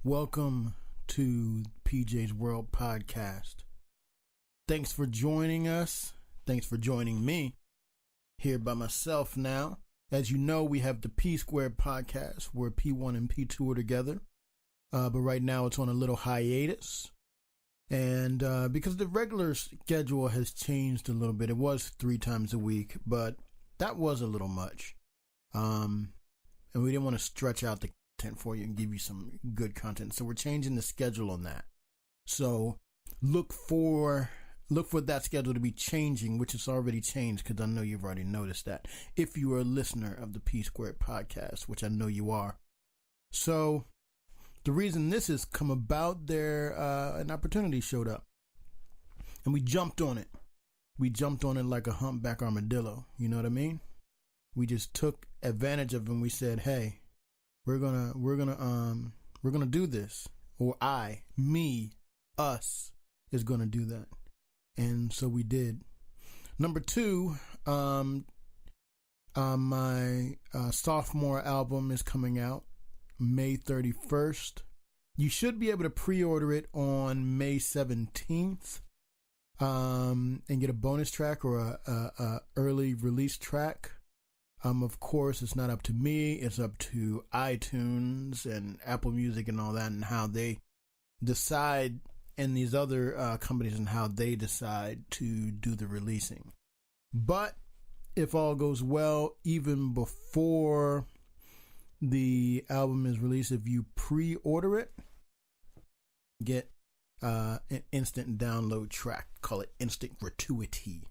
Welcome to PJ's World Podcast. Thanks for joining us. Thanks for joining me here by myself now. As you know, we have the P Squared Podcast where P1 and P2 are together. But right now it's on a little hiatus. And because the regular schedule has changed a little bit, it was 3 times a week, but that was a little much. And we didn't want to stretch out the content for you and give you some good content. So we're changing the schedule on that. So look for that schedule to be changing, which is already changed because I know you've already noticed that. If you are a listener of the P Squared Podcast, which I know you are. So the reason this has come about, an opportunity showed up and we jumped on it. We jumped on it like a humpback armadillo. You know what I mean? We just took advantage of it and we said, hey, we're gonna do this. Or us is gonna do that. And so we did. Number 2, my sophomore album is coming out May 31st. You should be able to pre-order it on May 17th and get a bonus track or a early release track. Of course, it's not up to me. It's up to iTunes and Apple Music and all that, and how they decide, and these other companies, and how they decide to do the releasing. But if all goes well, even before the album is released, if you pre-order it, get an instant download track. Call it instant gratuity.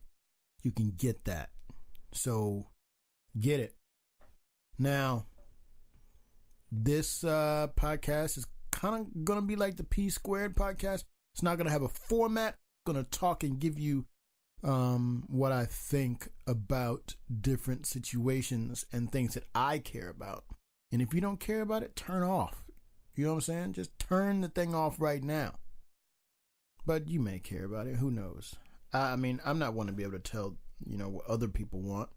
You can get that. So get it. Now, this podcast is kind of going to be like the P Squared Podcast. It's not going to have a format. I'm going to talk and give you what I think about different situations and things that I care about. And if you don't care about it, turn off. You know what I'm saying? Just turn the thing off right now. But you may care about it. Who knows? I mean, I'm not one to be able to tell, what other people want.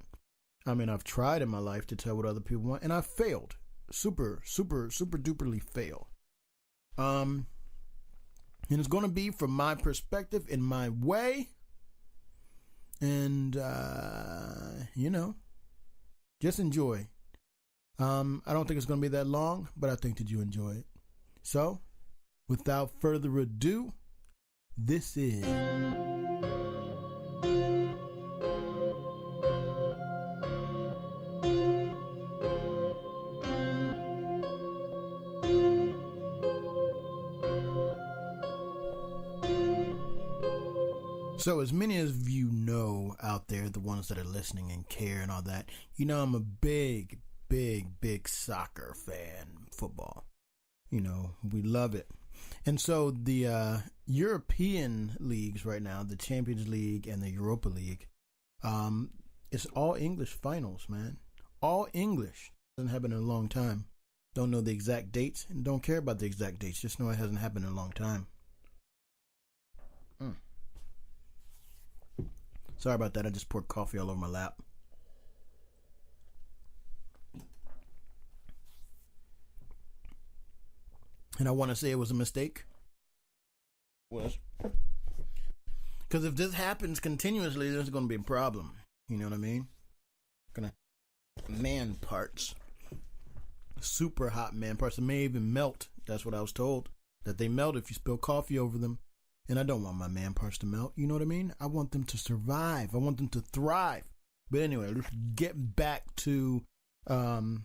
I mean, I've tried in my life to tell what other people want, and I've failed. Super duperly failed. And it's going to be from my perspective, in my way. And, just enjoy. I don't think it's going to be that long, but I think that you enjoy it. So, without further ado, this is So as many of you know out there, the ones that are listening and care and all that, I'm a big soccer fan, football. We love it. And so the European leagues right now, the Champions League and the Europa League, it's all English finals, man. All English. Hasn't happened in a long time. Don't know the exact dates and don't care about the exact dates. Just know it hasn't happened in a long time. Sorry about that. I just poured coffee all over my lap. And I want to say it was a mistake. Was. Because if this happens continuously, there's going to be a problem. You know what I mean? Man parts. Super hot man parts. They may even melt. That's what I was told. That they melt if you spill coffee over them. And I don't want my man parts to melt. You know what I mean? I want them to survive. I want them to thrive. But anyway, let's get back to the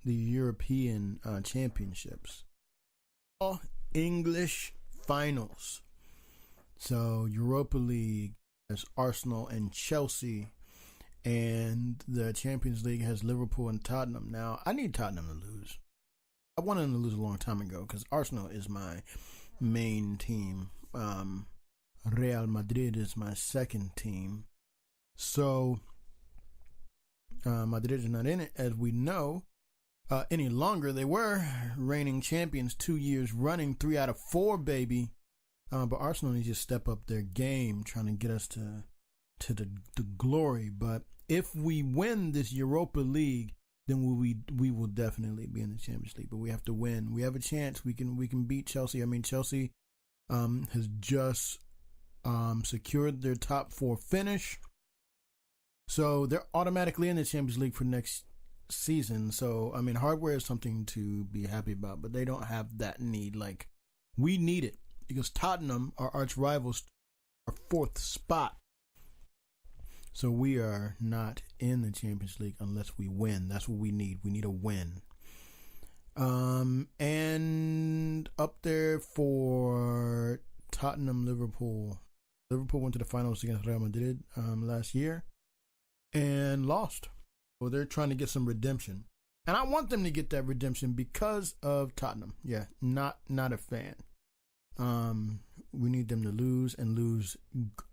European championships. All English finals. So Europa League has Arsenal and Chelsea. And the Champions League has Liverpool and Tottenham. Now, I need Tottenham to lose. I wanted them to lose a long time ago because Arsenal is my main team. Real Madrid is my second team. So Madrid is not in it, as we know, any longer. They were reigning champions 2 years running, 3 out of 4, baby. But Arsenal needs to step up their game, trying to get us to the glory. But if we win this Europa League, then we will definitely be in the Champions League. But we have to win. We have a chance. We can beat Chelsea. I mean, Chelsea has just secured their top 4 finish, so they're automatically in the Champions League for next season. So I mean, hardware is something to be happy about, but they don't have that need like we need it, because Tottenham, our arch rivals, are 4th spot. So we are not in the Champions League unless we win. That's what we need. We need a win. And up there for Tottenham, Liverpool. Liverpool went to the finals against Real Madrid last year and lost. So they're trying to get some redemption. And I want them to get that redemption because of Tottenham. Yeah, not a fan. We need them to lose and lose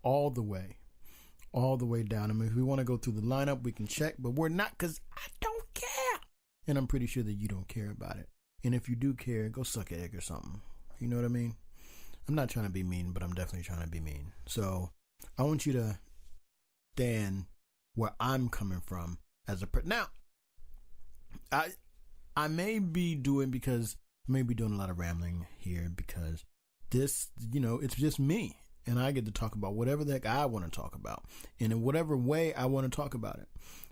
all the way down. I mean, if we want to go through the lineup, we can check, but we're not, because I don't care. And I'm pretty sure that you don't care about it. And if you do care, go suck an egg or something. You know what I mean? I'm not trying to be mean, but I'm definitely trying to be mean. So I want you to stand where I'm coming from as a person. Now, I may be doing a lot of rambling here, because this, it's just me. And I get to talk about whatever the heck I want to talk about. And in whatever way I want to talk about it.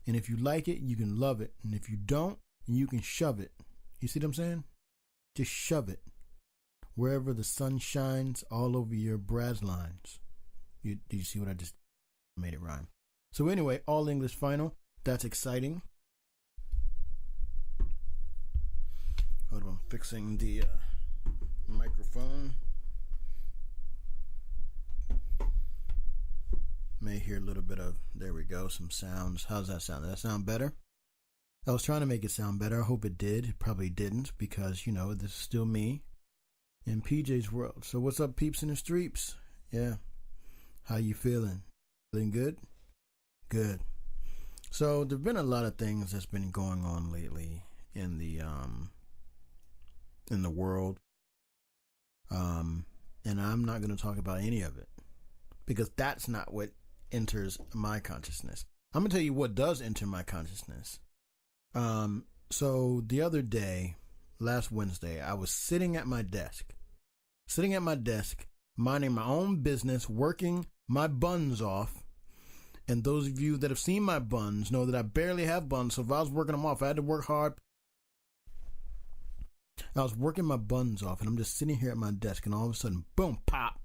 And if you like it, you can love it. And if you don't, you can shove it. You see what I'm saying? Just shove it. Wherever the sun shines, all over your brass lines. Did you see what I just made it rhyme? So anyway, all English final. That's exciting. Hold on, I'm fixing the microphone. May hear a little bit of, there we go, some sounds. How's that sound? Does that sound better? I was trying to make it sound better. I hope it did. It probably didn't, because, this is still me in PJ's world. So what's up, peeps in the streets? Yeah. How you feeling? Feeling good? Good. So there've been a lot of things that's been going on lately in the world. And I'm not going to talk about any of it, because that's not what enters my consciousness. I'm going to tell you what does enter my consciousness. So the other day, last Wednesday, I was sitting at my desk, minding my own business, working my buns off. And those of you that have seen my buns know that I barely have buns. So if I was working them off, I had to work hard. I was working my buns off, and I'm just sitting here at my desk, and all of a sudden, boom, pop.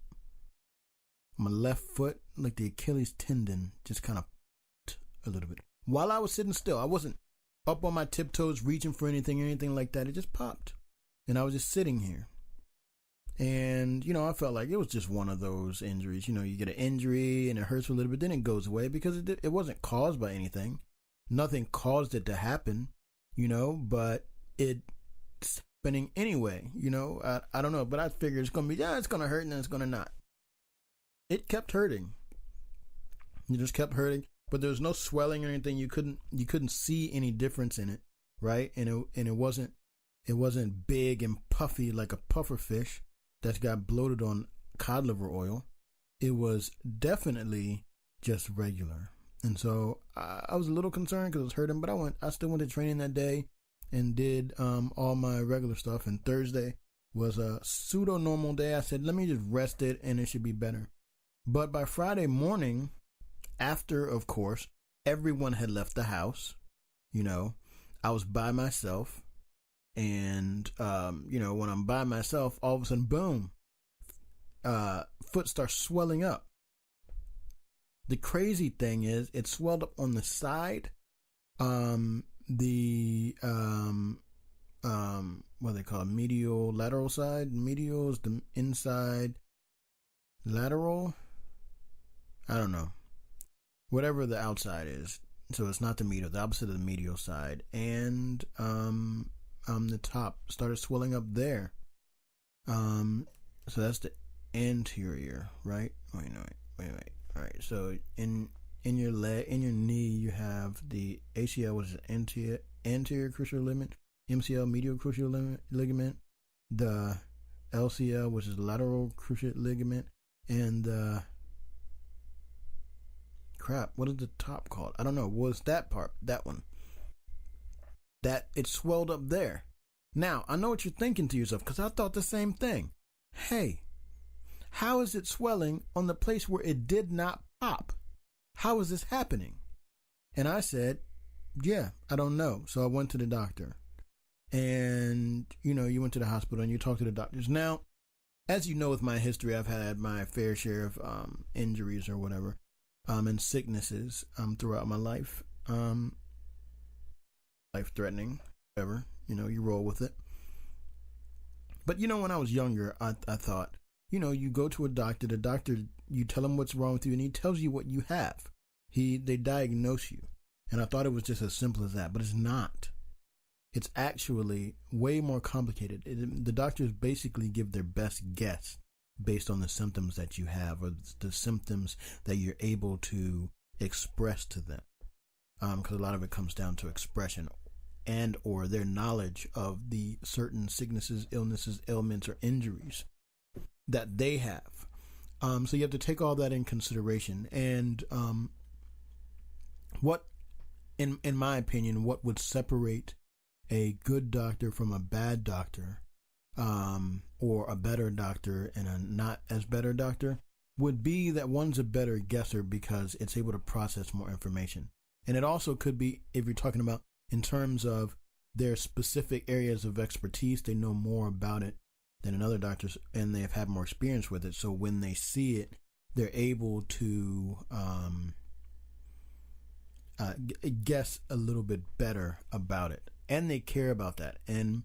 My left foot, like the Achilles tendon, just kind of a little bit. While I was sitting still, I wasn't up on my tiptoes reaching for anything like that. It just popped. And I was just sitting here. And, I felt like it was just one of those injuries. You get an injury and it hurts for a little bit, then it goes away, because it wasn't caused by anything. Nothing caused it to happen, but it's happening anyway. I don't know, but I figured it's going to be, it's going to hurt, and then it's going to not. It kept hurting. It just kept hurting, but there was no swelling or anything. You couldn't see any difference in it, right? And it wasn't big and puffy like a puffer fish that's got bloated on cod liver oil. It was definitely just regular. And so I was a little concerned because it was hurting, but I still went to training that day and did all my regular stuff. And Thursday was a pseudo normal day. I said, let me just rest it and it should be better. But by Friday morning, after, of course, everyone had left the house, I was by myself. And, when I'm by myself, all of a sudden, boom, foot starts swelling up. The crazy thing is, it swelled up on the side. What they call it, medial, lateral side. Medial is the inside. Lateral, I don't know. Whatever the outside is. So it's not the medial, the opposite of the medial side. And the top started swelling up there. So that's the anterior, right? Wait. All right. So in your leg, in your knee, you have the ACL, which is anterior cruciate ligament, MCL, medial cruciate ligament, the LCL, which is lateral cruciate ligament, and what is the top called? I don't know. What's that part? That one. that it swelled up there. Now, I know what you're thinking to yourself, because I thought the same thing. Hey, how is it swelling on the place where it did not pop? How is this happening? And I said, yeah, I don't know. So I went to the doctor. And, you went to the hospital and you talked to the doctors. Now, as you know, with my history, I've had my fair share of injuries or whatever, and sicknesses throughout my life. Life-threatening, whatever. You roll with it. But, when I was younger, I thought, you go to a doctor, the doctor, you tell him what's wrong with you, and he tells you what you have. They diagnose you. And I thought it was just as simple as that, but it's not. It's actually way more complicated. The doctors basically give their best guess based on the symptoms that you have, or the symptoms that you're able to express to them. Because a lot of it comes down to expression and or their knowledge of the certain sicknesses, illnesses, ailments, or injuries that they have. So you have to take all that in consideration. And what, in my opinion, what would separate a good doctor from a bad doctor, or a better doctor and a not as better doctor, would be that one's a better guesser because it's able to process more information. And it also could be, if you're talking about in terms of their specific areas of expertise, they know more about it than another doctors, and they have had more experience with it. So when they see it, they're able to guess a little bit better about it. And they care about that. And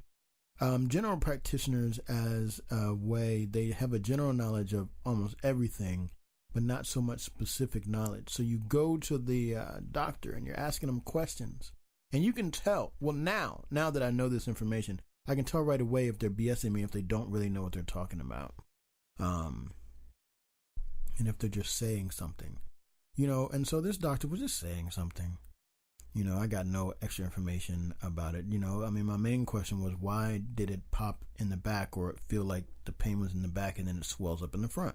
general practitioners, as a way, they have a general knowledge of almost everything, but not so much specific knowledge. So you go to the doctor and you're asking them questions. And you can tell, well, now that I know this information, I can tell right away if they're BSing me, if they don't really know what they're talking about. And if they're just saying something. And so this doctor was just saying something. I got no extra information about it. My main question was, why did it pop in the back, or it feel like the pain was in the back and then it swells up in the front?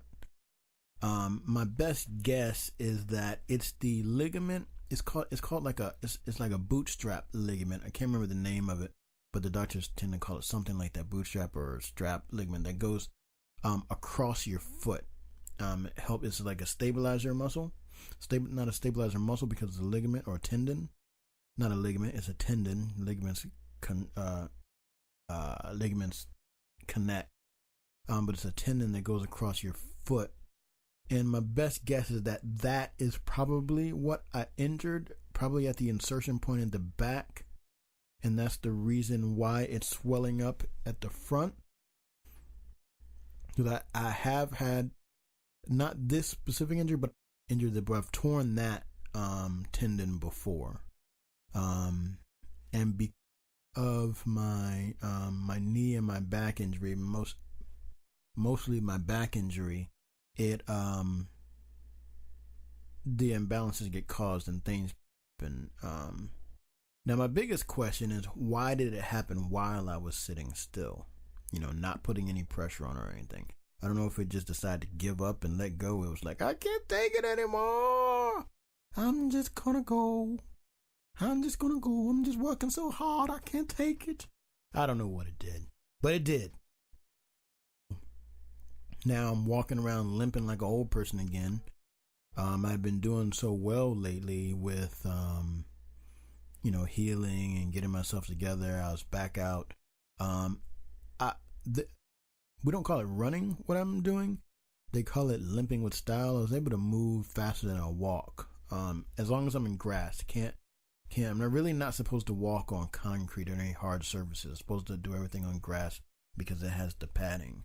My best guess is that it's the ligament. It's called like it's like a bootstrap ligament. I can't remember the name of it, but the doctors tend to call it something like that, bootstrap or strap ligament that goes across your foot. It's like a stabilizer muscle. Not a stabilizer muscle because it's a ligament or a tendon. Not a ligament, it's a tendon. Ligaments connect. But it's a tendon that goes across your foot. And my best guess is that is probably what I injured, probably at the insertion point in the back. And that's the reason why it's swelling up at the front. Because I have had, not this specific injury, but I've torn that tendon before. And because of my my knee and my back injury, mostly my back injury, it the imbalances get caused and things happen. Now my biggest question is, why did it happen while I was sitting still? Not putting any pressure on or anything. I don't know if it just decided to give up and let go. It was like, I can't take it anymore. I'm just gonna go. I'm just working so hard, I can't take it. I don't know what it did, but it did. Now I'm walking around limping like an old person again. I've been doing so well lately with, healing and getting myself together. I was back out. We don't call it running, what I'm doing. They call it limping with style. I was able to move faster than I walk. As long as I'm in grass, I'm really not supposed to walk on concrete or any hard surfaces. I'm supposed to do everything on grass because it has the padding.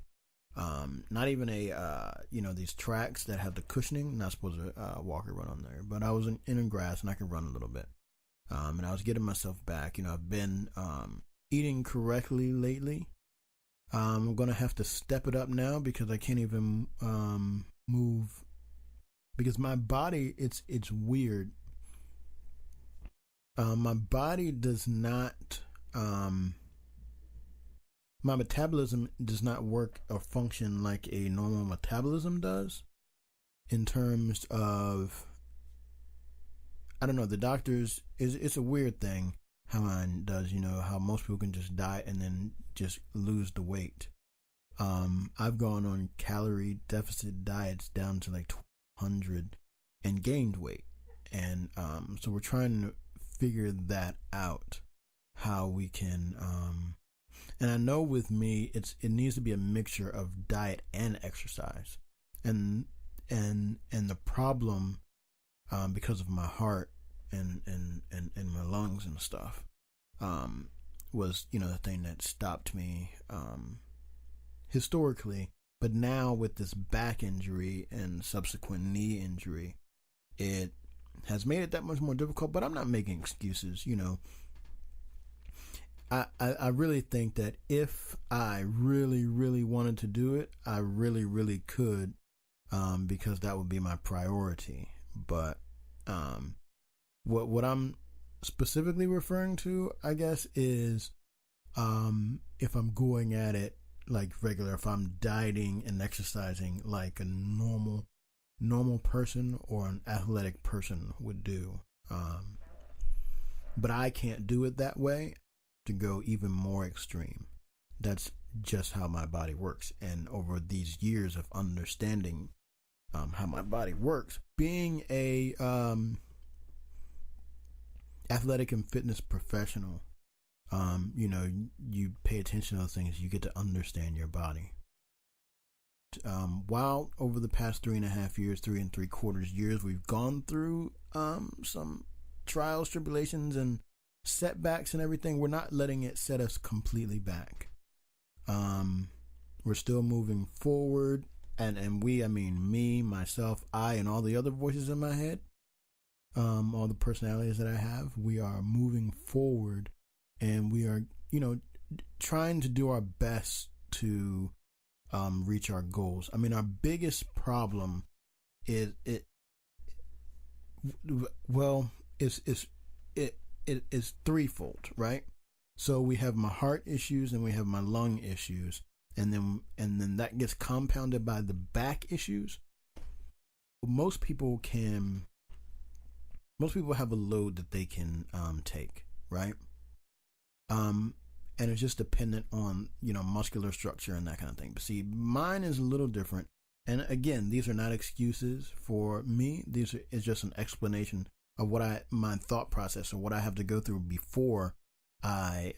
Not even these tracks that have the cushioning. Not supposed to walk or run on there. But I was in grass and I could run a little bit. And I was getting myself back. I've been eating correctly lately. I'm gonna have to step it up now because I can't even move. Because my body, it's weird. My body does not, my metabolism does not work or function like a normal metabolism does, in terms of, I don't know, the doctors, it's a weird thing how mine does, how most people can just diet and then just lose the weight. I've gone on calorie deficit diets down to like 100 and gained weight. And so we're trying to figure that out, how we can, and I know with me, it needs to be a mixture of diet and exercise. And the problem, because of my heart and my lungs and stuff, was, the thing that stopped me, historically. But now with this back injury and subsequent knee injury, it has made it that much more difficult. But I'm not making excuses, I really think that if I really, really wanted to do it, I really, really could, because that would be my priority. But what I'm specifically referring to, I guess, is if I'm going at it like regular, if I'm dieting and exercising like a normal person or an athletic person would do. But I can't do it that way. To go even more extreme. That's just how my body works. And over these years of understanding how my body works, being a athletic and fitness professional, you pay attention to those things. You get to understand your body. While over the past 3.5 years, 3 3/4 years, we've gone through some trials, tribulations, and setbacks and everything, we're not letting it set us completely back. We're still moving forward, and we, I mean me, myself, I, and all the other voices in my head, all the personalities that I have, we are moving forward, and we are, trying to do our best to reach our goals. I mean, our biggest problem is it is threefold, right? So we have my heart issues and we have my lung issues, and then that gets compounded by the back issues. Most people have a load that they can take, right? And it's just dependent on, muscular structure and that kind of thing. But see, mine is a little different. And again, these are not excuses for me. It's just an explanation of my thought process, or what I have to go through before I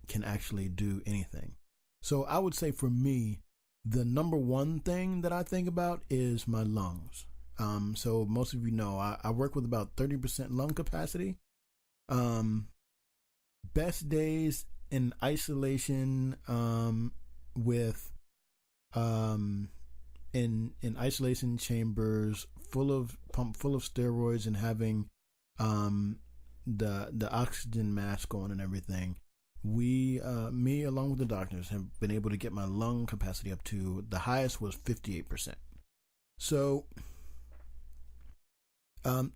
can actually do anything. So I would say for me, the number one thing that I think about is my lungs. So most of you know, I work with about 30% lung capacity. Best days in isolation, with in isolation chambers, pumped full of steroids, and having the oxygen mask on and everything. Me along with the doctors have been able to get my lung capacity up to, the highest was 58%. So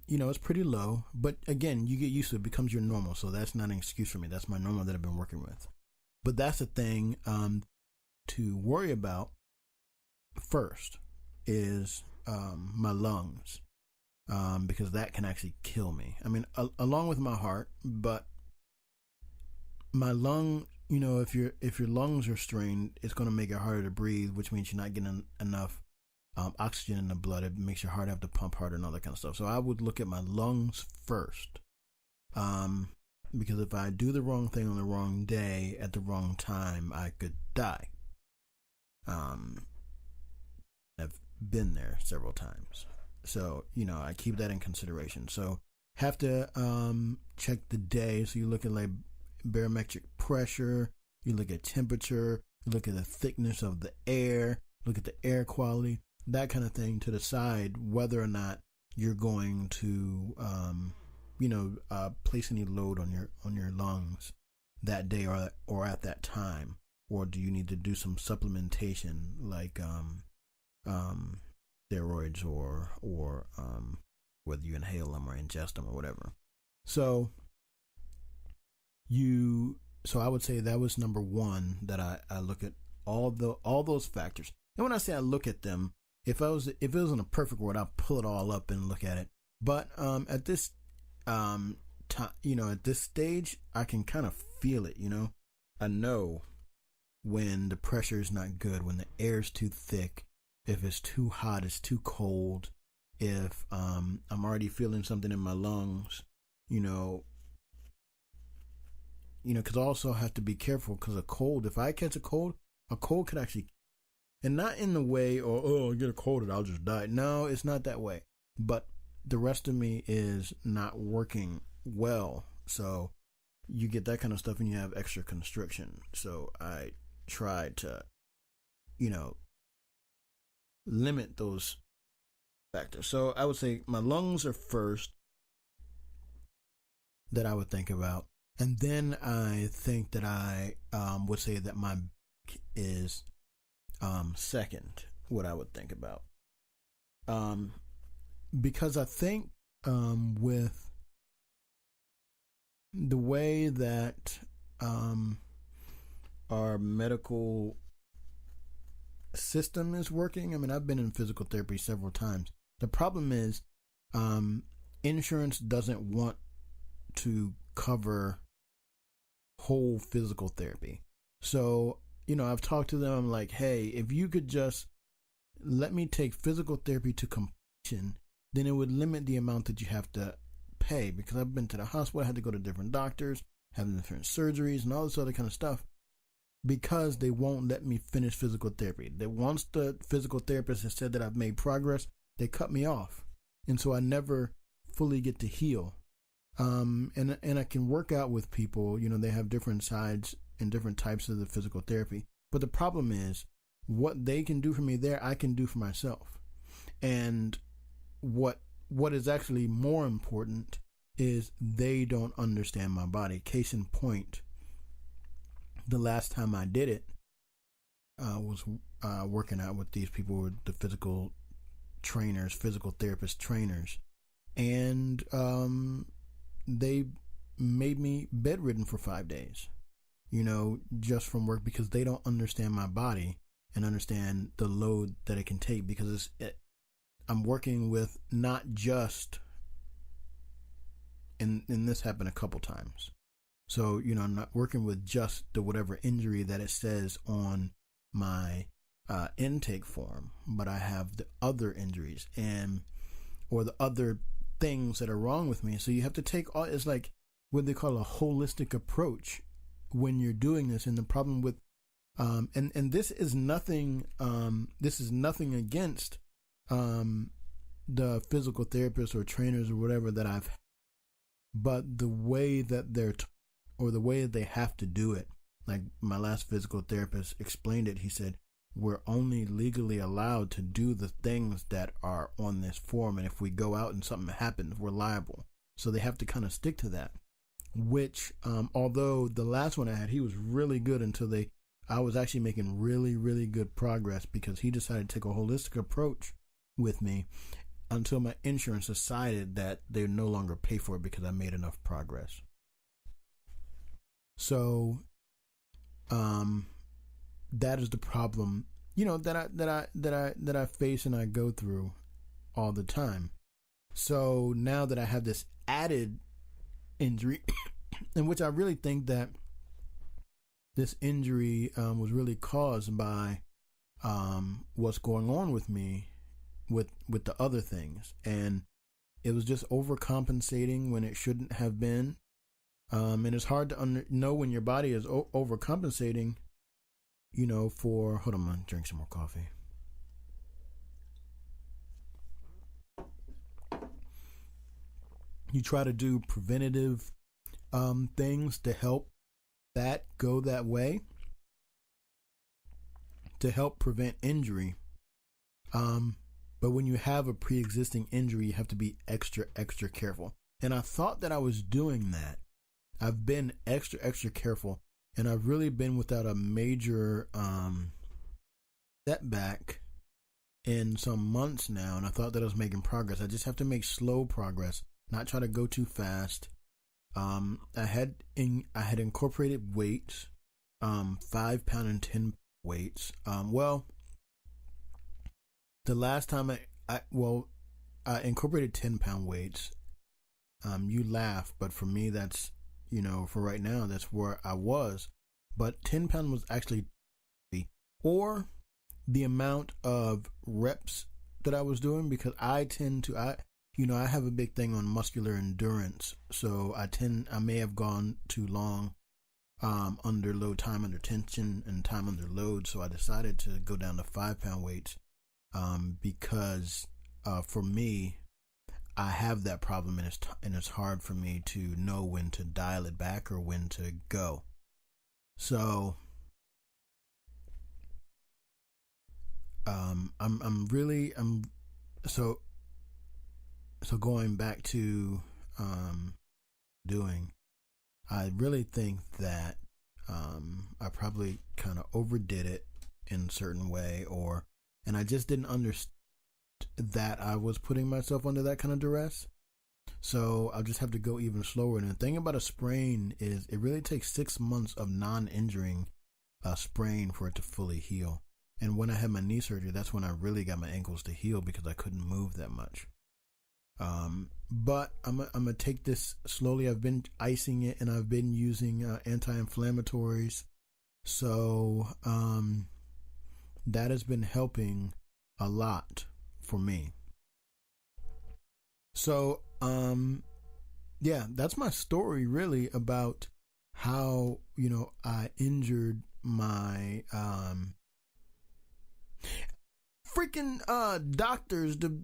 it's pretty low, but again, you get used to it. It becomes your normal. So that's not an excuse for me. That's my normal that I've been working with. But that's the thing to worry about first is my lungs, because that can actually kill me. I mean, along with my heart, but my lung, if your lungs are strained, it's going to make it harder to breathe, which means you're not getting enough oxygen in the blood. It makes your heart have to pump harder and all that kind of stuff. So I would look at my lungs first, because if I do the wrong thing on the wrong day at the wrong time, I could die. I've been there several times. So, I keep that in consideration. So have to check the day. So you look at like barometric pressure, you look at temperature, you look at the thickness of the air, look at the air quality, that kind of thing, to decide whether or not you're going to place any load on your lungs that day or at that time, or do you need to do some supplementation like steroids or whether you inhale them or ingest them or whatever. So I would say that was number one, that I look at all those factors. And when I say I look at them, if it was in a perfect world, I'll pull it all up and look at it. But at this time, at this stage, I can kind of feel it, I know when the pressure is not good, when the air is too thick, if it's too hot, it's too cold, if I'm already feeling something in my lungs, because I also have to be careful because a cold, if I catch a cold could actually, and not in the way, I get a cold and I'll just die. No, it's not that way. But the rest of me is not working well. So you get that kind of stuff and you have extra constriction. So I try to, limit those factors. So I would say my lungs are first that I would think about. And then I think that I would say that my back is second, what I would think about. Because I think with the way that our medical system is working, I mean, I've been in physical therapy several times. The problem is insurance doesn't want to cover whole physical therapy. So, I've talked to them, I'm like, hey, if you could just let me take physical therapy to completion, then it would limit the amount that you have to pay, because I've been to the hospital, I had to go to different doctors, having different surgeries and all this other kind of stuff, because they won't let me finish physical therapy. That once the physical therapist has said that I've made progress, they cut me off. And so I never fully get to heal. And I can work out with people, they have different sides and different types of the physical therapy. But the problem is what they can do for me there, I can do for myself. And what is actually more important is they don't understand my body. Case in point, the last time I did it was working out with these people, with the physical trainers, physical therapist trainers. And they made me bedridden for 5 days, just from work, because they don't understand my body and understand the load that it can take, because I'm working with not just, and this happened a couple times. So, I'm not working with just the whatever injury that it says on my intake form, but I have the other injuries or the other things that are wrong with me. So you have to take it's like what they call a holistic approach when you're doing this. And the problem with and this is nothing against the physical therapists or trainers or whatever that I've, but the way that or the way that they have to do it. Like my last physical therapist explained it. He said, we're only legally allowed to do the things that are on this form. And if we go out and something happens, we're liable. So they have to kind of stick to that, which, although the last one I had, he was really good I was actually making really, really good progress, because he decided to take a holistic approach with me until my insurance decided that they no longer pay for it because I made enough progress. So, that is the problem, that I face and I go through all the time. So now that I have this added injury, in which I really think that this injury was really caused by what's going on with me with the other things, and it was just overcompensating when it shouldn't have been. And it's hard to know when your body is overcompensating, for, hold on, I'm gonna drink some more coffee. You try to do preventative things to help that go that way, to help prevent injury. But when you have a pre-existing injury, you have to be extra, extra careful. And I thought that I was doing that. I've been extra, extra careful, and I've really been without a major setback in some months now, and I thought that I was making progress. I just have to make slow progress, not try to go too fast. I had incorporated weights, 5 pound and 10 weights. The last time I incorporated 10 pound weights, You laugh, but for me, that's, for right now, that's where I was. But 10 pounds was actually, or the amount of reps that I was doing, because I have a big thing on muscular endurance. So I may have gone too long under load, time under tension and time under load. So I decided to go down to 5-pound weights because for me, I have that problem, and it's hard for me to know when to dial it back or when to go. So so going back to doing, I really think that I probably kind of overdid it in a certain way, and I just didn't understand that I was putting myself under that kind of duress. So I'll just have to go even slower. And the thing about a sprain is it really takes 6 months of non-injuring a sprain for it to fully heal. And when I had my knee surgery, that's when I really got my ankles to heal, because I couldn't move that much. But I'm gonna take this slowly. I've been icing it, and I've been using anti-inflammatories. So that has been helping a lot for me. So yeah, that's my story really about how I injured my freaking doctors. The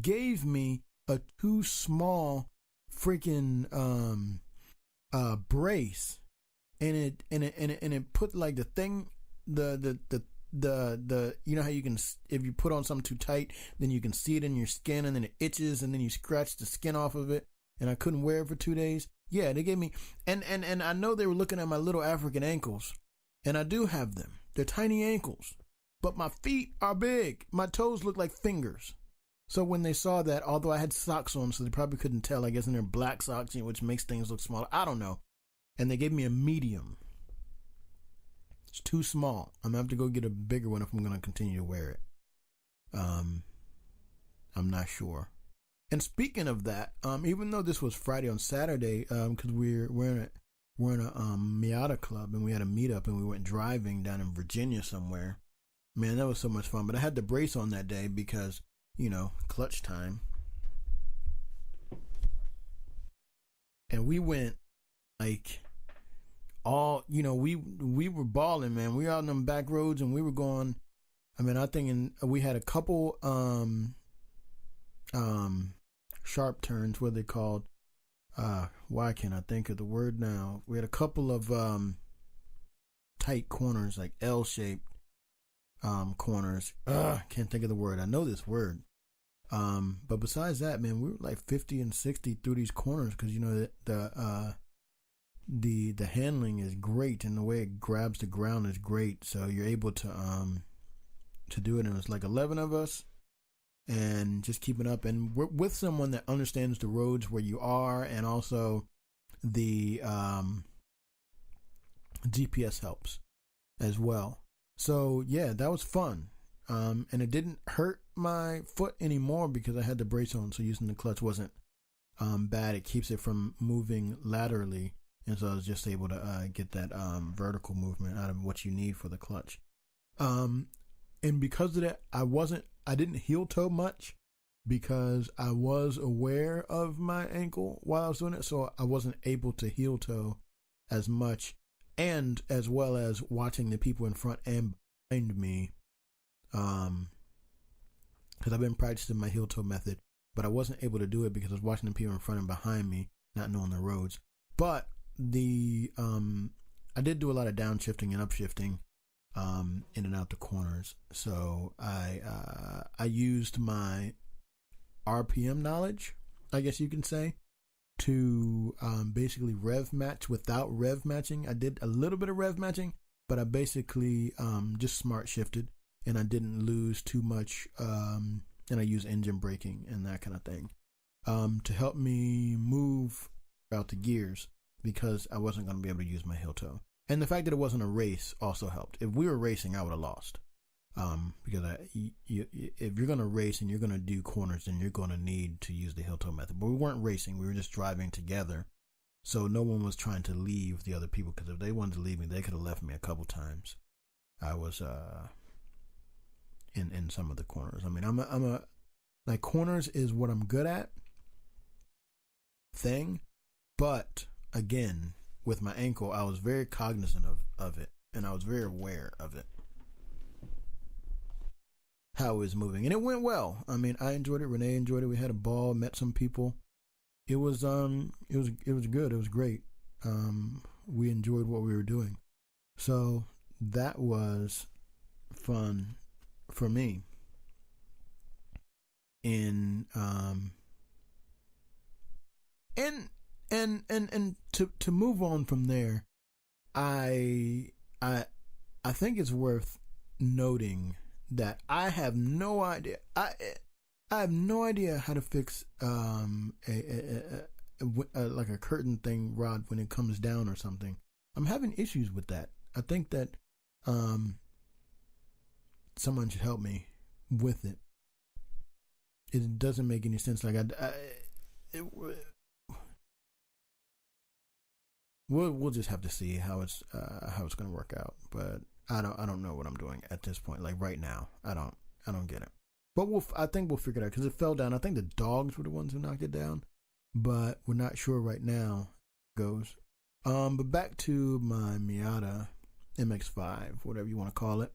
gave me a too small freaking brace, and it put like the thing, the how you can, if you put on something too tight, then you can see it in your skin, and then it itches, and then you scratch the skin off of it, and I couldn't wear it for 2 days. Yeah, they gave me, and I know they were looking at my little African ankles, and I do have them. They're tiny ankles, but my feet are big. My toes look like fingers. So when they saw that, although I had socks on, so they probably couldn't tell, I guess, and they're black socks, which makes things look smaller. I don't know. And they gave me a medium. It's too small. I'm gonna have to go get a bigger one if I'm gonna continue to wear it. I'm not sure. And speaking of that, even though this was Friday, on Saturday, because we're in a Miata club, and we had a meetup, and we went driving down in Virginia somewhere. Man, that was so much fun. But I had the brace on that day because, clutch time. And we went like all, we were balling, man. We were out on them back roads, and we were going, I think we had a couple sharp turns, what they called. Why can't I think of the word now? We had a couple of tight corners, like L-shaped corners. Can't think of the word. I know this word. But besides that, man, we were like 50 and 60 through these corners, because the handling is great, and the way it grabs the ground is great. So you're able to do it. And it was like 11 of us, and just keeping up, and we're with someone that understands the roads where you are, and also the GPS helps as well. So yeah, that was fun. And it didn't hurt my foot anymore because I had the brace on, so using the clutch wasn't bad. It keeps it from moving laterally, and so I was just able to get that vertical movement out of what you need for the clutch. And because of that, I didn't heel toe much, because I was aware of my ankle while I was doing it, so I wasn't able to heel toe as much, and as well as watching the people in front and behind me, because I've been practicing my heel toe method, but I wasn't able to do it because I was watching the people in front and behind me, not knowing the roads. But I did do a lot of downshifting and upshifting in and out the corners. So I used my RPM knowledge, I guess you can say, to basically rev match without rev matching. I did a little bit of rev matching, but I basically just smart shifted, and I didn't lose too much, and I use engine braking and that kind of thing to help me move out the gears, because I wasn't going to be able to use my heel toe. And the fact that it wasn't a race also helped. If we were racing, I would have lost. Because if you're going to race and you're going to do corners, then you're going to need to use the heel toe method. But we weren't racing. We were just driving together. So no one was trying to leave the other people, because if they wanted to leave me, they could have left me a couple times. I was in some of the corners. I mean, I'm a like, corners is what I'm good at thing. But again, with my ankle, I was very cognizant of it, and I was very aware of it, how it was moving, and it went well. I mean, I enjoyed it. Renee enjoyed it. We had a ball, met some people. It was good. It was great. We enjoyed what we were doing, so that was fun for me. And to move on from there, I think it's worth noting that I have no idea. I have no idea how to fix like a curtain thing rod when it comes down or something. I'm having issues with that. I think that someone should help me with it. It doesn't make any sense. Like we'll just have to see how it's going to work out. But I don't know what I'm doing at this point. Like right now, I don't get it. But I think we'll figure it out, because it fell down. I think the dogs were the ones who knocked it down, but we're not sure right now how it goes. But back to my Miata MX-5, whatever you want to call it.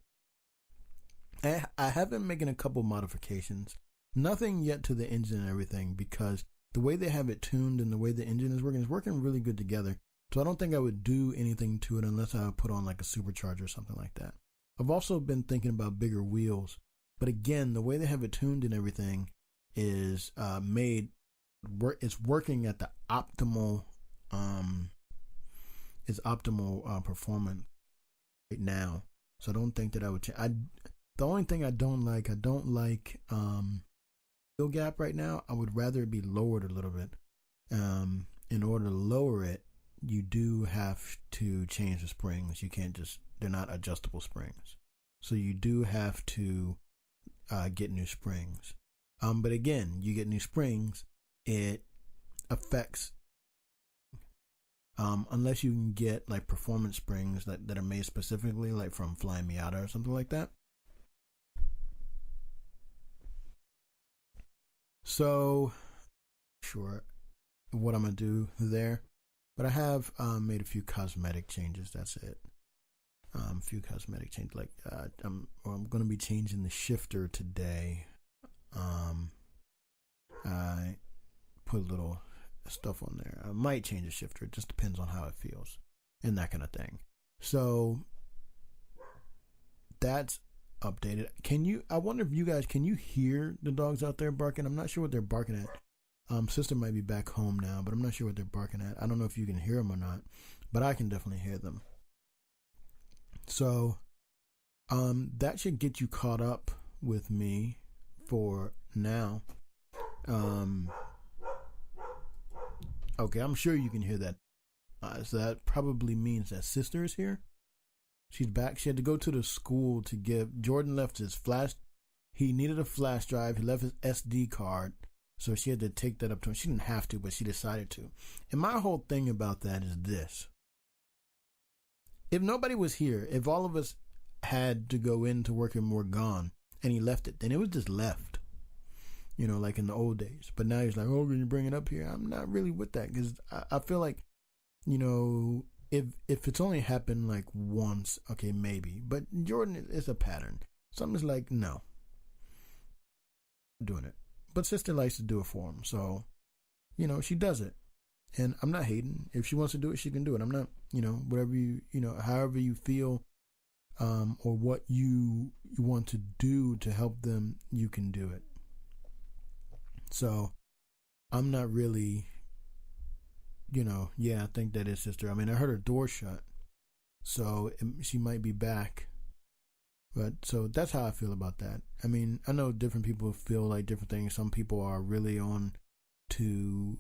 I have been making a couple modifications. Nothing yet to the engine and everything, because the way they have it tuned and the way the engine is working really good together. So I don't think I would do anything to it unless I would put on like a supercharger or something like that. I've also been thinking about bigger wheels, but again, the way they have it tuned and everything is it's working at the optimal performance right now. So I don't think that I would the only thing I don't like wheel gap right now. I would rather it be lowered a little bit. In order to lower it, you do have to change the springs. You can't they're not adjustable springs. So you do have to get new springs. But again, you get new springs, it affects, unless you can get like performance springs that are made specifically, like from Flying Miata or something like that. So, sure what I'm going to do there. But I have made a few cosmetic changes. That's it. A few cosmetic changes. Like I'm going to be changing the shifter today. I put a little stuff on there. I might change the shifter. It just depends on how it feels and that kind of thing. So that's updated. I wonder if you guys, can you hear the dogs out there barking? I'm not sure what they're barking at. Sister might be back home now, but I'm not sure what they're barking at. I don't know if you can hear them or not, but I can definitely hear them. So, that should get you caught up with me for now. Okay, I'm sure you can hear that. So that probably means that sister is here. She's back. She had to go to the school to Jordan left his flash. He needed a flash drive. He left his SD card. So she had to take that up to him. She didn't have to, but she decided to. And my whole thing about that is this. If nobody was here, if all of us had to go into work and we're gone, and he left it, then it was just left. You know, like in the old days. But now he's like, oh, can you bring it up here? I'm not really with that, because I feel like, you know, if it's only happened like once, okay, maybe. But Jordan is a pattern. Something's like, no. Doing it. But sister likes to do it for him. So, you know, she does it. And I'm not hating. If she wants to do it, she can do it. I'm not, you know, whatever however you feel, or what you want to do to help them, you can do it. So, I'm not really, you know, yeah, I think that is sister. I mean, I heard her door shut. So, she might be back. But so that's how I feel about that. I mean, I know different people feel like different things. Some people are really on to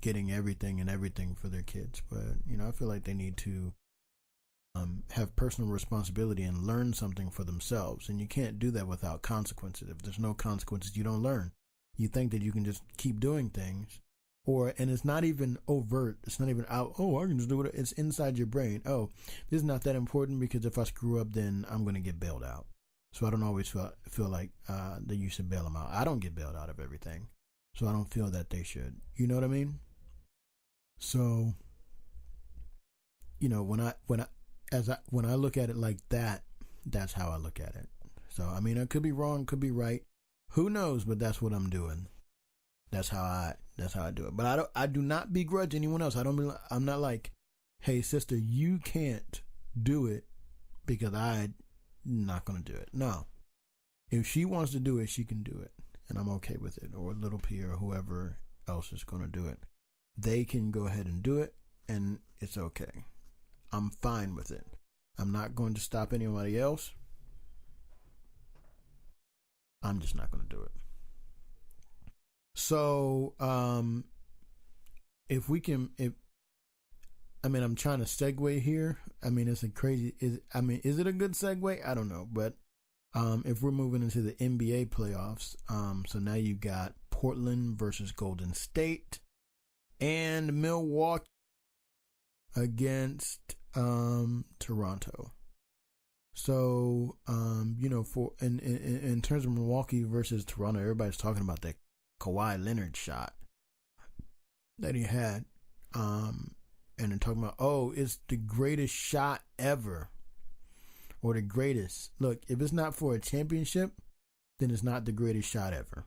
getting everything for their kids. But, you know, I feel like they need to have personal responsibility and learn something for themselves. And you can't do that without consequences. If there's no consequences, you don't learn. You think that you can just keep doing things, and it's not even overt. It's not even out. Oh, I can just do it. It's inside your brain. Oh, this is not that important because if I screw up, then I'm going to get bailed out. So I don't always feel like that you should bail them out. I don't get bailed out of everything, so I don't feel that they should. You know what I mean? So, when I look at it like that, that's how I look at it. So I mean, I could be wrong, could be right. Who knows? But that's what I'm doing. That's how I do it. But I do not begrudge anyone else. I'm not like, hey sister, you can't do it because I'm not gonna do it. No. If she wants to do it, she can do it. And I'm okay with it. Or Little P or whoever else is gonna do it. They can go ahead and do it, and it's okay. I'm fine with it. I'm not going to stop anybody else. I'm just not going to do it. So, I'm trying to segue here. I mean, is it a good segue? I don't know. But, if we're moving into the NBA playoffs, so now you got Portland versus Golden State and Milwaukee against, Toronto. So, for in terms of Milwaukee versus Toronto, everybody's talking about that Kawhi Leonard shot that he had. And they're talking about, oh, it's the greatest shot ever. Or the greatest. Look, if it's not for a championship, then it's not the greatest shot ever.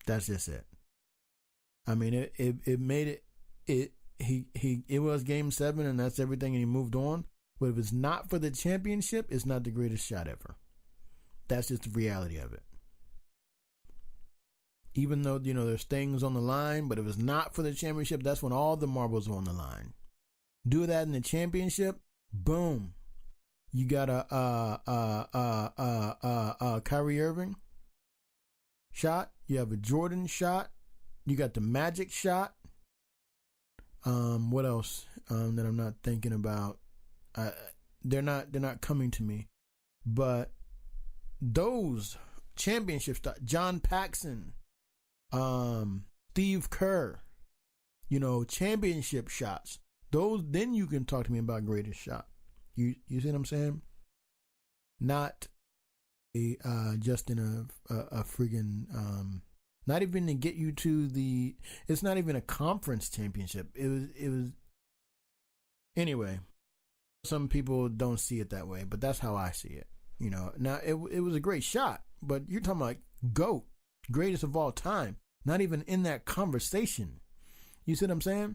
That's just it. I mean, it made it was game 7 and that's everything and he moved on. But if it's not for the championship, it's not the greatest shot ever. That's just the reality of it. Even though, there's things on the line, but if it's not for the championship, that's when all the marbles are on the line. Do that in the championship, boom. You got a Kyrie Irving shot. You have a Jordan shot. You got the Magic shot. What else that I'm not thinking about? They're not coming to me, but those championship shots, John Paxson, Steve Kerr, championship shots. Those, then you can talk to me about greatest shot. You see what I'm saying? Not just in a friggin' not even to get you to the. It's not even a conference championship. It was. Anyway, some people don't see it that way, but that's how I see it. Now it was a great shot, but you're talking about GOAT, greatest of all time. Not even in that conversation. You see what I'm saying?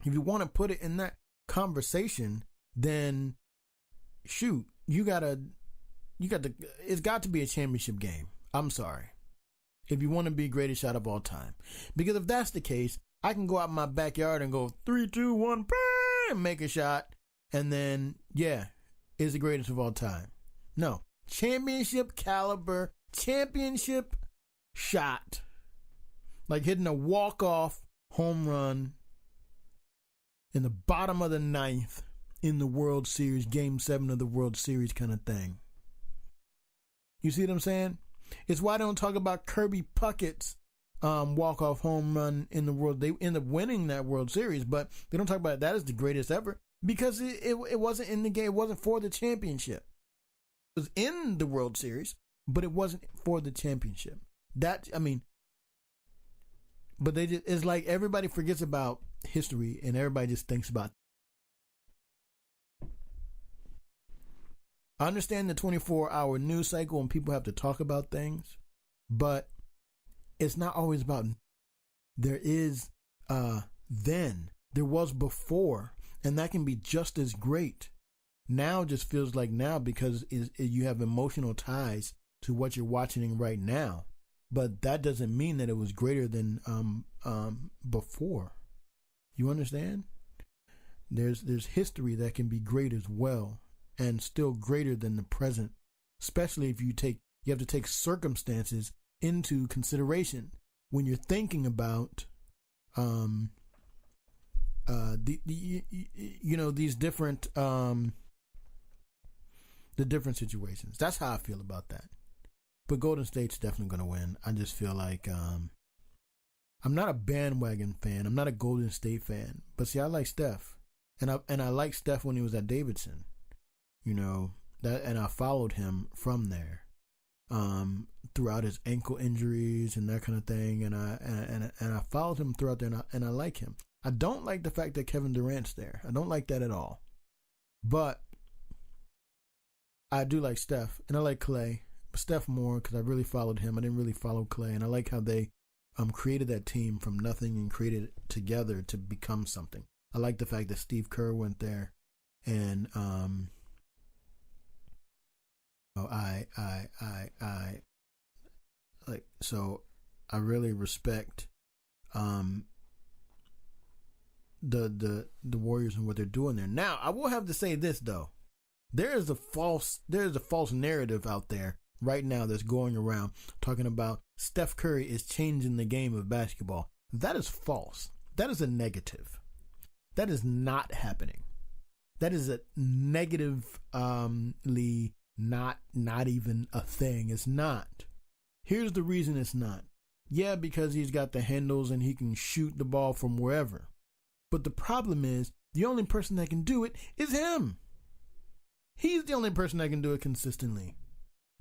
If you want to put it in that conversation, then shoot, it's got to be a championship game. I'm sorry. If you want to be greatest shot of all time. Because if that's the case, I can go out in my backyard and go 3, 2, 1, and make a shot. And then, yeah, it's the greatest of all time. No. Championship caliber, championship shot. Like hitting a walk-off home run in the bottom of the 9th in the World Series, Game 7 of the World Series kind of thing. You see what I'm saying? It's why I don't talk about Kirby Puckett's walk-off home run in the world. They end up winning that World Series, but they don't talk about that as the greatest ever because it wasn't in the game. It wasn't for the championship. It was in the World Series, but it wasn't for the championship. But it's like everybody forgets about history and everybody just thinks about. I understand the 24-hour news cycle and people have to talk about things, but it's not always about. There is then, there was before, and that can be just as great. Now just feels like now because you have emotional ties to what you're watching right now, but that doesn't mean that it was greater than before. You understand? There's history that can be great as well. And still greater than the present, especially if you have to take circumstances into consideration when you're thinking about these different the different situations. That's how I feel about that. But Golden State's definitely going to win. I just feel like I'm not a bandwagon fan. I'm not a Golden State fan. But see, I like Steph, and I like Steph when he was at Davidson. And I followed him from there throughout his ankle injuries and that kind of thing. And I followed him throughout there, and I like him. I don't like the fact that Kevin Durant's there. I don't like that at all. But I do like Steph, and I like Clay. Steph more because I really followed him. I didn't really follow Clay, and I like how they created that team from nothing and created it together to become something. I like the fact that Steve Kerr went there, and so I really respect the Warriors and what they're doing there. Now, I will have to say this though. There is a false narrative out there right now that's going around talking about Steph Curry is changing the game of basketball. That is false. That is a negative. That is not happening. That is a negatively not even a thing. It's not. Here's the reason it's not. Yeah, because he's got the handles and he can shoot the ball from wherever. But the problem is the only person that can do it is him. He's the only person that can do it consistently.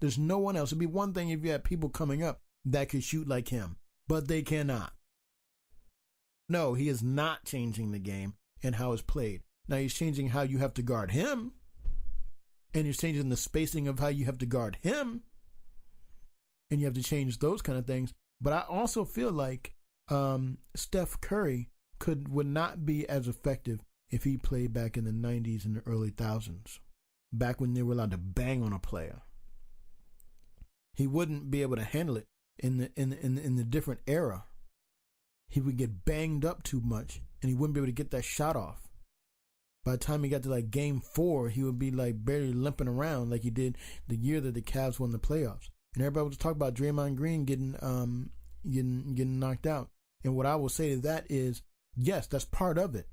There's no one else. It'd be one thing if you had people coming up that could shoot like him, but they cannot. No, he is not changing the game and how it's played. Now he's changing how you have to guard him, and he's changing the spacing of how you have to guard him, and you have to change those kind of things. But I also feel like Steph Curry would not be as effective if he played back in the 90s and the early 2000s, back when they were allowed to bang on a player. He wouldn't be able to handle it in the different era. He would get banged up too much, and he wouldn't be able to get that shot off. By the time he got to like game 4, he would be like barely limping around like he did the year that the Cavs won the playoffs. And everybody was talking about Draymond Green getting knocked out. And what I will say to that is, yes, that's part of it.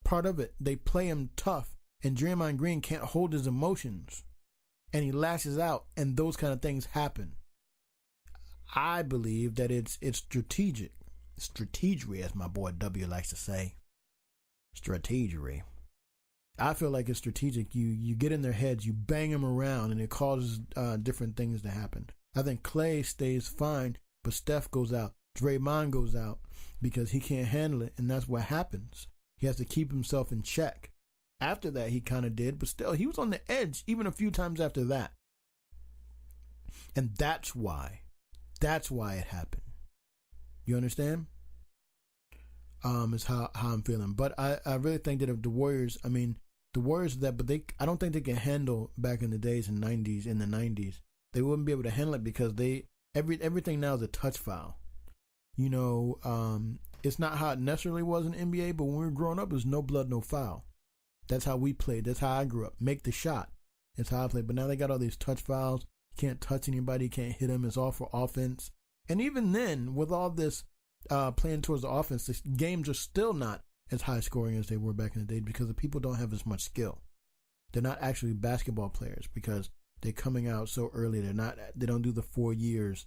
Part of it. They play him tough, and Draymond Green can't hold his emotions, and he lashes out, and those kind of things happen. I believe that it's strategic. Strategery, as my boy W likes to say. Strategery. I feel like it's strategic. You get in their heads, you bang them around, and it causes different things to happen. I think Clay stays fine, but Steph goes out. Draymond goes out because he can't handle it, and that's what happens. He has to keep himself in check. After that, he kind of did, but still, he was on the edge even a few times after that. And that's why it happened. You understand? Is how I'm feeling. But I really think that if the Warriors, but I don't think they can handle back in the days in the 90s. They wouldn't be able to handle it because everything now is a touch foul. It's not how it necessarily was in NBA, but when we were growing up, it was no blood, no foul. That's how we played. That's how I grew up. Make the shot. That's how I played. But now they got all these touch fouls. You can't touch anybody. You can't hit them. It's all for offense. And even then, with all this playing towards the offense, the games are still not as high scoring as they were back in the day because the people don't have as much skill. They're not actually basketball players because they're coming out so early. They don't do the 4 years.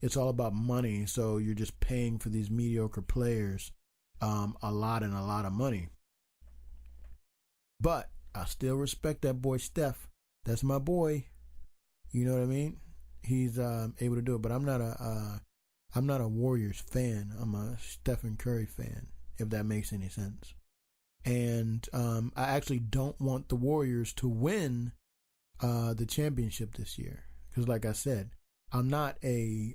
It's all about money. So you're just paying for these mediocre players a lot of money. But I still respect that boy Steph. That's my boy. You know what I mean? He's able to do it. But I'm not a Warriors fan. I'm a Stephen Curry fan, if that makes any sense. And I actually don't want the Warriors to win the championship this year. Because like I said, I'm not a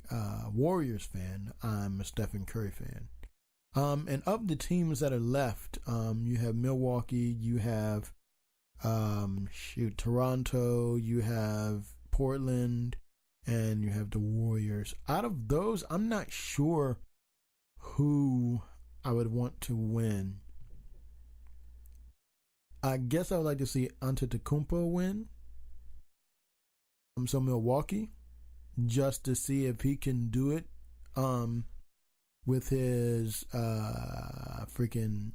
Warriors fan. I'm a Stephen Curry fan. And of the teams that are left, you have Milwaukee, you have Toronto, you have Portland, and you have the Warriors. Out of those, I'm not sure who I would want to win. I guess I would like to see Antetokounmpo win. So Milwaukee, just to see if he can do it. with his freaking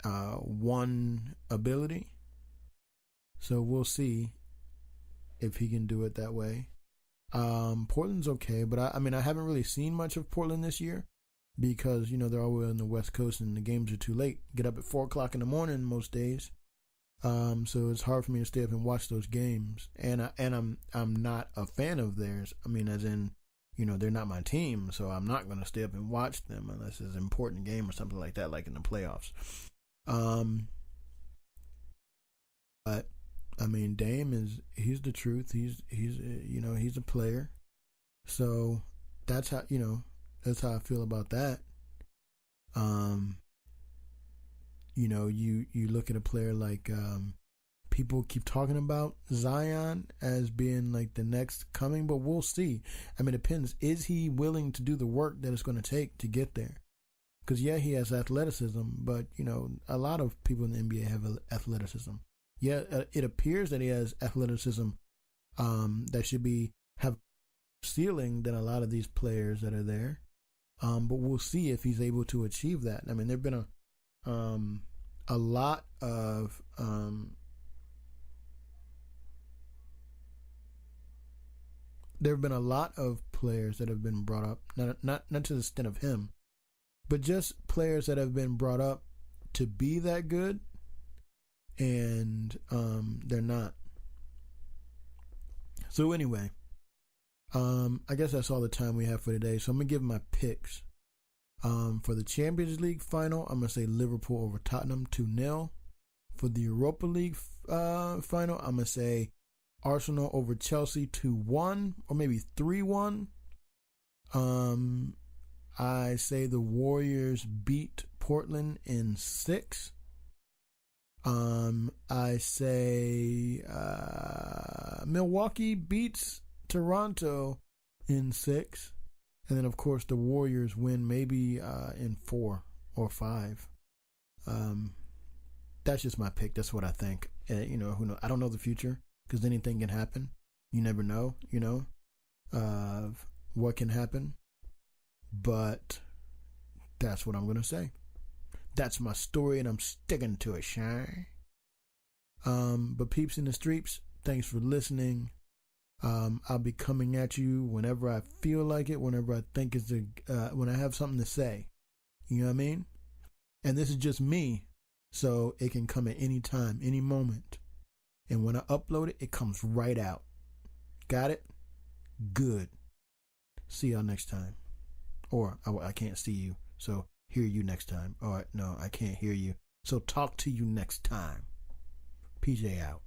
one ability. So we'll see if he can do it that way. Portland's okay, but I mean, I haven't really seen much of Portland this year because, you know, they're all on the West Coast and the games are too late. Get up at 4 o'clock in the morning most days. So it's hard for me to stay up and watch those games. And I'm not a fan of theirs. I mean, as in, you know, they're not my team, so I'm not going to stay up and watch them unless it's an important game or something like that, like in the playoffs. But I mean, Dame he's the truth. He's you know, he's a player. So that's how, you know, that's how I feel about that. You know, you look at a player like people keep talking about Zion as being like the next coming, but we'll see. I mean, it depends. Is he willing to do the work that it's going to take to get there? Because, yeah, he has athleticism, but, you know, a lot of people in the NBA have athleticism. Yeah, it appears that he has athleticism that should have ceiling than a lot of these players that are there. But we'll see if he's able to achieve that. I mean, there've been a lot of there have been a lot of players that have been brought up, not to the extent of him, but just players that have been brought up to be that good, and they're not. So anyway, I guess that's all the time we have for today. So I'm gonna give my picks. For the Champions League final, I'm gonna say Liverpool over Tottenham 2-0. For the Europa League final, I'm gonna say Arsenal over Chelsea 2-1 or maybe 3-1. I say the Warriors beat Portland in 6. I say Milwaukee beats Toronto in 6. And then, of course, the Warriors win maybe in 4 or 5. That's just my pick. That's what I think. You know, who knows? I don't know the future because anything can happen. You never know, you know, what can happen. But that's what I'm going to say. That's my story, and I'm sticking to it, Shine. But peeps in the streets, thanks for listening. I'll be coming at you whenever I feel like it, whenever I think it's when I have something to say. You know what I mean? And this is just me, so it can come at any time, any moment. And when I upload it, it comes right out. Got it? Good. See y'all next time. Or I can't see you, so hear you next time. Or no, I can't hear you, so talk to you next time. PJ out.